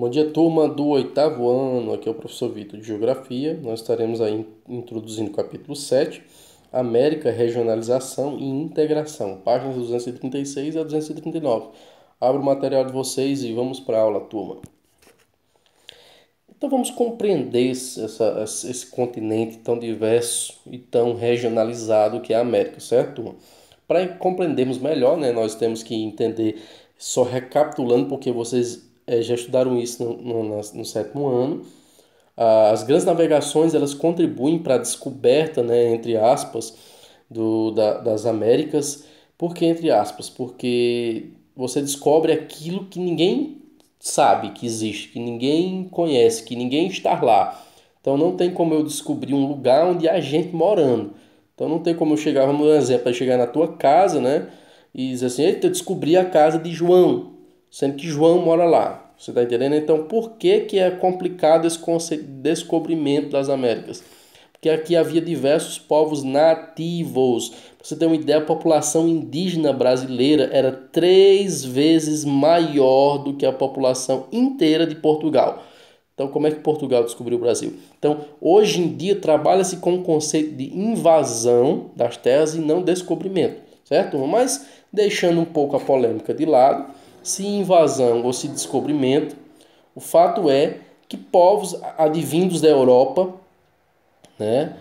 Bom dia, turma do oitavo ano. Aqui é o professor Vitor de Geografia. Nós estaremos aí introduzindo o capítulo 7, América, Regionalização e Integração, páginas 236 a 239. Abro o material de vocês e vamos para a aula, turma. Então vamos compreender esse continente tão diverso e tão regionalizado que é a América, certo, turma? Para compreendermos melhor, né, nós temos que entender, só recapitulando, porque vocês já estudaram isso no sétimo ano. As grandes navegações elas contribuem para a descoberta, né, entre aspas, das Américas. Por que entre aspas? Porque você descobre aquilo que ninguém sabe que existe, que ninguém conhece, que ninguém está lá. Então não tem como eu descobrir um lugar onde há gente morando. Então não tem como eu chegar, vamos dar um exemplo, chegar na tua casa, né? E dizer assim, eita, eu descobri a casa de João, sendo que João mora lá. Você está entendendo? Então por que é complicado esse conceito de descobrimento das Américas? Porque aqui havia diversos povos nativos. Para você ter uma ideia, a população indígena brasileira era 3 vezes maior do que a população inteira de Portugal. Então, como é que Portugal descobriu o Brasil? Então, hoje em dia, trabalha-se com o conceito de invasão das terras e não descobrimento, certo? Mas, deixando um pouco a polêmica de lado, se invasão ou se descobrimento, o fato é que povos advindos da Europa, né,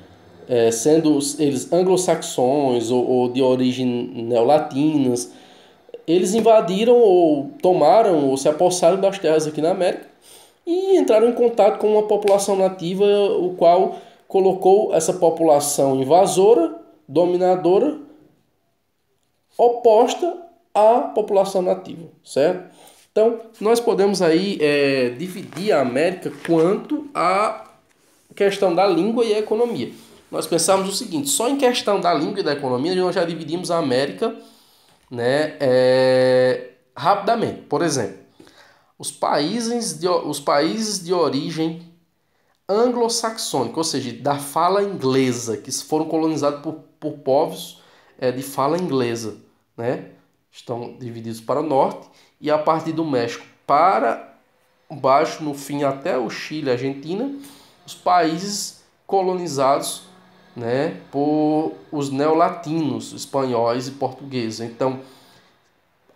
sendo eles anglo-saxões ou de origem neolatinas, eles invadiram ou tomaram ou se apossaram das terras aqui na América e entraram em contato com uma população nativa, o qual colocou essa população invasora, dominadora, oposta à população nativa, certo? Então, nós podemos aí dividir a América quanto à questão da língua e a economia. Nós pensamos o seguinte, só em questão da língua e da economia, nós já dividimos a América, né, rapidamente. Por exemplo, os países de origem anglo-saxônica, ou seja, da fala inglesa, que foram colonizados por povos de fala inglesa, né? Estão divididos para o norte e a partir do México para baixo, no fim até o Chile, Argentina, os países colonizados, né, por os neolatinos, espanhóis e portugueses. Então,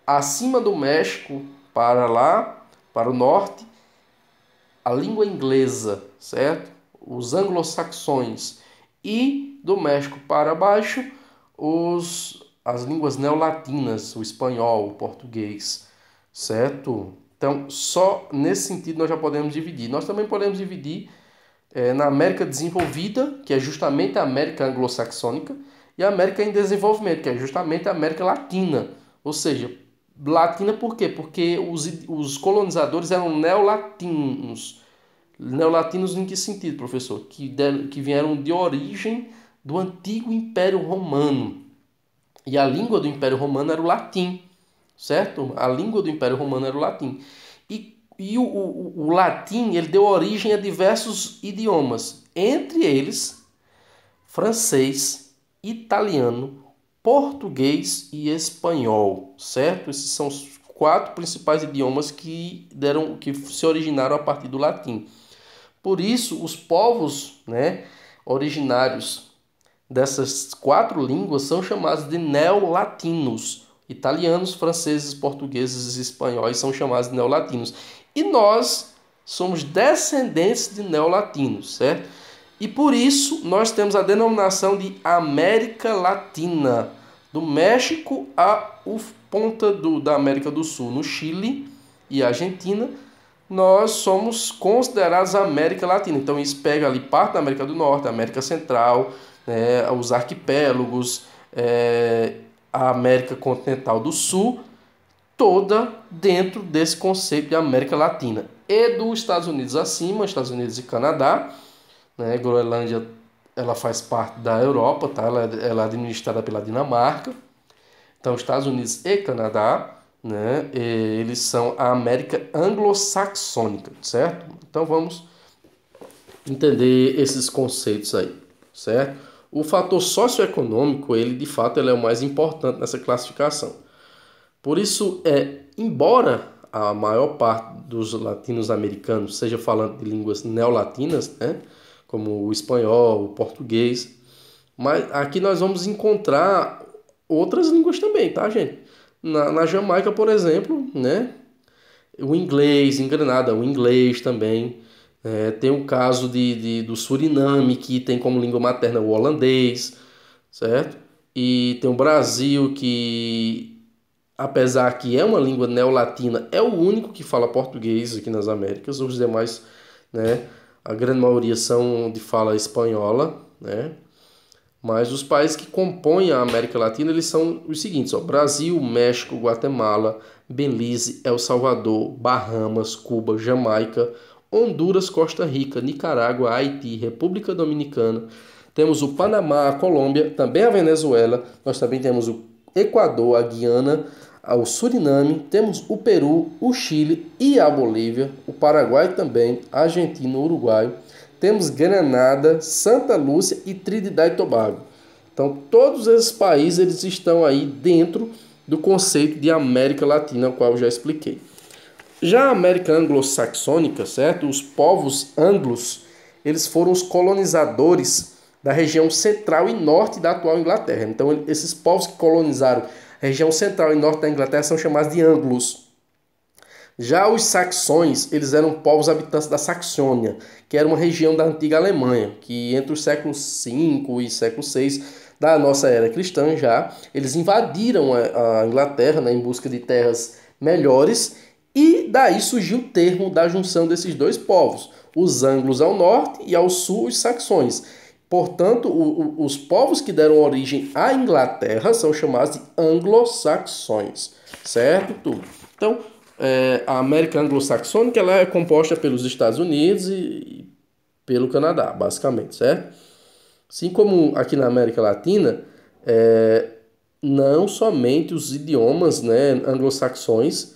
acima do México para lá, para o norte, a língua inglesa, certo? Os anglo-saxões, e do México para baixo, as línguas neolatinas, o espanhol, o português, certo? Então, só nesse sentido nós já podemos dividir. Nós também podemos dividir na América desenvolvida, que é justamente a América anglo-saxônica, e a América em desenvolvimento, que é justamente a América latina. Ou seja, latina por quê? Porque os colonizadores eram neolatinos. Neolatinos em que sentido, professor? Que vieram de origem do antigo Império Romano. E a língua do Império Romano era o latim, certo? A língua do Império Romano era o latim. E o latim ele deu origem a diversos idiomas, entre eles francês, italiano, português e espanhol, certo? Esses são os 4 principais idiomas que se originaram a partir do latim. Por isso, os povos, né, originários dessas 4 línguas são chamados de neolatinos. Italianos, franceses, portugueses e espanhóis são chamados de neolatinos. E nós somos descendentes de neolatinos, certo? E por isso nós temos a denominação de América Latina, do México à ponta da América do Sul, no Chile e Argentina, nós somos considerados América Latina. Então isso pega ali parte da América do Norte, América Central, né, os arquipélagos, a América Continental do Sul, toda dentro desse conceito de América Latina. E dos Estados Unidos acima, Estados Unidos e Canadá, né, Groenlândia ela faz parte da Europa, tá? Ela é administrada pela Dinamarca. Então, Estados Unidos e Canadá, né, eles são a América anglo-saxônica, certo? Então, vamos entender esses conceitos aí, certo? O fator socioeconômico, ele de fato ele é o mais importante nessa classificação. Por isso, embora a maior parte dos latinos-americanos, seja falando de línguas neolatinas, né, como o espanhol, o português, mas aqui nós vamos encontrar outras línguas também, tá, gente? Na Jamaica, por exemplo, né, o inglês, em Grenada, o inglês também. Tem o caso do Suriname, que tem como língua materna o holandês, certo? E tem o Brasil, que apesar que é uma língua neolatina, é o único que fala português aqui nas Américas. Os demais, né, a grande maioria são de fala espanhola, né? Mas os países que compõem a América Latina, eles são os seguintes, ó: Brasil, México, Guatemala, Belize, El Salvador, Bahamas, Cuba, Jamaica, Honduras, Costa Rica, Nicarágua, Haiti, República Dominicana. Temos o Panamá, a Colômbia, também a Venezuela. Nós também temos o Equador, a Guiana, o Suriname, temos o Peru, o Chile e a Bolívia, o Paraguai também, a Argentina, o Uruguai. Temos Granada, Santa Lúcia e Trinidad e Tobago. Então, todos esses países eles estão aí dentro do conceito de América Latina, o qual eu já expliquei. Já a América anglo-saxônica, certo? Os povos anglos, eles foram os colonizadores da região central e norte da atual Inglaterra. Então, esses povos que colonizaram a região central e norte da Inglaterra são chamados de anglos. Já os saxões, eles eram povos habitantes da Saxônia, que era uma região da antiga Alemanha, que entre os séculos V e século VI da nossa era cristã já, eles invadiram a Inglaterra, né, em busca de terras melhores, e daí surgiu o termo da junção desses dois povos, os anglos ao norte e ao sul os saxões. Portanto, os povos que deram origem à Inglaterra são chamados de anglo-saxões, certo? Tudo. Então, a América anglo-saxônica ela é composta pelos Estados Unidos e pelo Canadá, basicamente, certo? Assim como aqui na América Latina, não somente os idiomas, né, anglo-saxões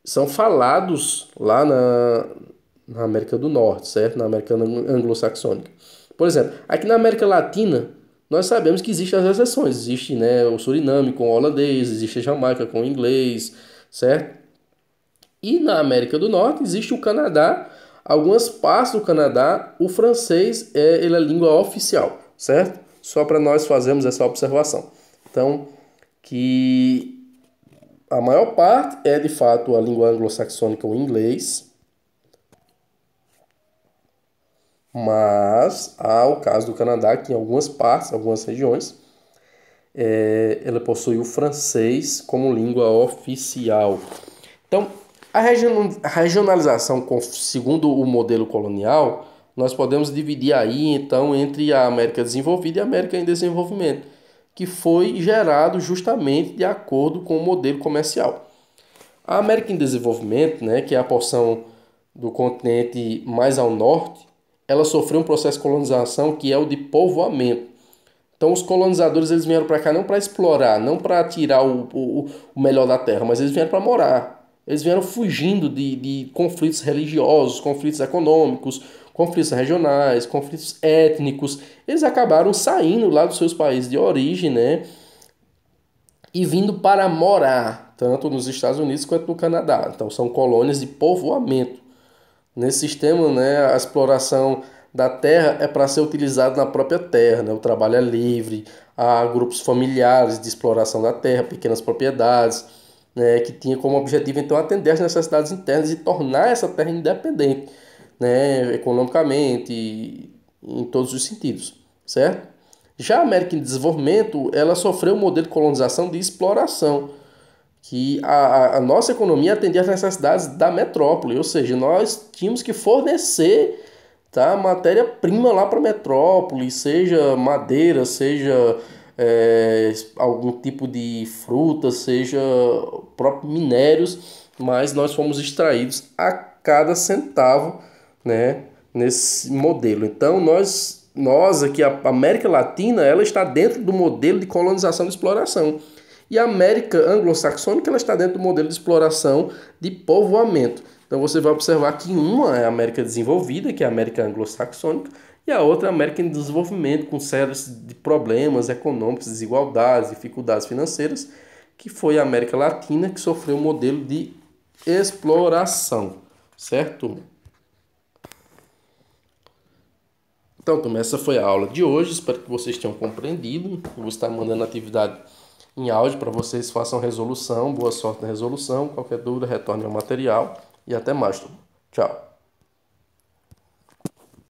são falados lá na América do Norte, certo? Na América anglo-saxônica. Por exemplo, aqui na América Latina, nós sabemos que existem as exceções. Existe, né, o Suriname com o holandês, existe a Jamaica com o inglês, certo? E na América do Norte existe o Canadá. Algumas partes do Canadá, o francês ele é língua oficial, certo? Só para nós fazermos essa observação. Então, que a maior parte é de fato a língua anglo-saxônica, o inglês. Mas há o caso do Canadá, que em algumas partes, algumas regiões, ela possui o francês como língua oficial. Então, a regionalização, segundo o modelo colonial, nós podemos dividir aí, então, entre a América desenvolvida e a América em desenvolvimento, que foi gerado justamente de acordo com o modelo comercial. A América em desenvolvimento, né, que é a porção do continente mais ao norte, ela sofreu um processo de colonização que é o de povoamento. Então os colonizadores eles vieram para cá não para explorar, não para tirar o melhor da terra, mas eles vieram para morar. Eles vieram fugindo de conflitos religiosos, conflitos econômicos, conflitos regionais, conflitos étnicos. Eles acabaram saindo lá dos seus países de origem, né? E vindo para morar, tanto nos Estados Unidos quanto no Canadá. Então são colônias de povoamento. Nesse sistema, né, a exploração da terra é para ser utilizada na própria terra, né? O trabalho é livre, há grupos familiares de exploração da terra, pequenas propriedades, né, que tinha como objetivo então atender às necessidades internas e tornar essa terra independente, né, economicamente, em todos os sentidos, certo? Já a América em Desenvolvimento, ela sofreu um modelo de colonização de exploração, que a nossa economia atendia às necessidades da metrópole, ou seja, nós tínhamos que fornecer, tá, matéria-prima lá para a metrópole, seja madeira, seja algum tipo de fruta, seja próprios minérios, mas nós fomos extraídos a cada centavo, né, nesse modelo. Então nós aqui, a América Latina, ela está dentro do modelo de colonização e exploração. E a América anglo-saxônica ela está dentro do modelo de exploração de povoamento. Então você vai observar que uma é a América desenvolvida, que é a América anglo-saxônica, e a outra é a América em desenvolvimento, com séries de problemas econômicos, desigualdades, dificuldades financeiras, que foi a América Latina, que sofreu um modelo de exploração, certo? Então, turma, essa foi a aula de hoje. Espero que vocês tenham compreendido. Eu vou estar mandando atividade em áudio para vocês, façam resolução. Boa sorte na resolução. Qualquer dúvida, retorne ao material. E até mais, turma. Tchau.